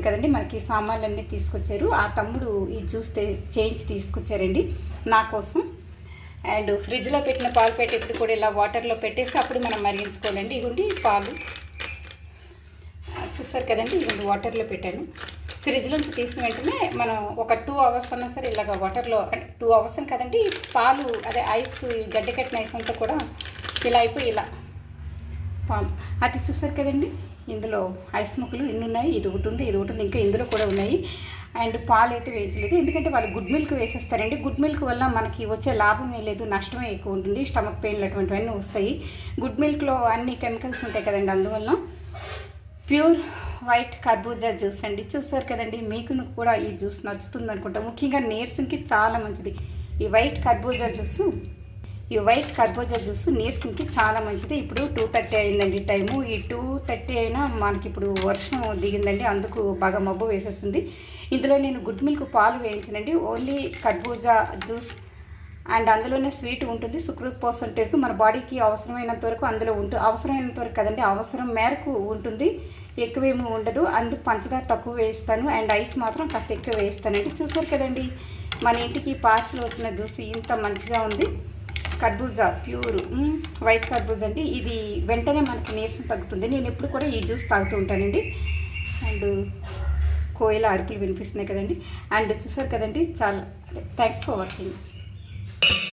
కదండి మనకి సామాన్లన్నీ తీసుకొచ్చారు. ఆ తమ్ముడు ఈ జ్యూస్ చేయించి తీసుకొచ్చారండి నా కోసం. అండ్ ఫ్రిడ్జ్లో పెట్టిన పాలు పెట్టేప్పుడు కూడా ఇలా వాటర్లో పెట్టేసి అప్పుడు మనం మరిగించుకోవాలండి. ఇదిగోండి పాలు చూసారు కదండి, ఇదిగోండి వాటర్లో పెట్టాను. ఫ్రిడ్జ్లోంచి తీసిన వెంటనే మనం ఒక 2 అవర్స్ అన్నా సరే ఇలాగ వాటర్లో, 2 అవర్స్ అని కదండి, పాలు అదే ఐస్ గడ్డ కట్టిన ఐస్ అంతా కూడా ఇలా అయిపోయి ఇలా పాలు అది చూసారు కదండి. ఇందులో ఐస్ ముక్కలు ఇన్ని ఉన్నాయి, ఇది ఒకటి ఉంది, ఇది ఒకటి ఉంది, ఇంకా ఇందులో కూడా ఉన్నాయి. అండ్ పాలు అయితే వేయించలేదు, ఎందుకంటే వాళ్ళు గుడ్ మిల్క్ వేసేస్తారండి. గుడ్ మిల్క్ వల్ల మనకి వచ్చే లాభమే లేదు, నష్టమే ఎక్కువ ఉంటుంది. స్టమక్ పెయిన్లు అటువంటివన్నీ వస్తాయి. గుడ్ మిల్క్లో అన్ని కెమికల్స్ ఉంటాయి కదండి, అందువల్ల ప్యూర్ వైట్ కర్బూజా జ్యూస్ అండి. చూసారు కదండి, మీకు కూడా ఈ జ్యూస్ నచ్చుతుంది అనుకుంటా. ముఖ్యంగా నీరసంకి చాలా మంచిది ఈ వైట్ కర్బూజా జ్యూస్. నీరసంకి చాలా మంచిది. ఇప్పుడు 2:30 అయిందండి టైము. ఈ 2:30 అయినా మనకి ఇప్పుడు వర్షం దిగిందండి, అందుకు బాగా మబ్బు వేసేస్తుంది. ఇందులో నేను గుడ్ మిల్క్ పాలు వేయించానండి. ఓన్లీ కర్బూజా జ్యూస్ అండ్ అందులోనే స్వీట్ ఉంటుంది. సుక్రోజ్ పర్సంటేజ్ మన బాడీకి అవసరమైనంత వరకు అందులో అవసరమైనంత వరకు కదండి, అవసరం మేరకు ఉంటుంది, ఎక్కువేమీ ఉండదు. అందుకు పంచదార తక్కువ వేస్తాను అండ్ ఐస్ మాత్రం కాస్త ఎక్కువ వేస్తానండి. చూసారు కదండి, మన ఇంటికి పార్సల్ వచ్చిన జ్యూస్ ఇంత మంచిగా ఉంది. కర్బూజా ప్యూర్ వైట్ కర్బూజా అండి. ఇది వెంటనే మనకి నీరసం తగ్గుతుంది. నేను ఎప్పుడు కూడా ఈ జ్యూస్ తాగుతూ ఉంటానండి. అండ్ కోయిల అరుపులు వినిపిస్తున్నాయి కదండి. అండ్ చూసారు కదండి, చాలా థ్యాంక్స్ ఫర్ వాచింగ్.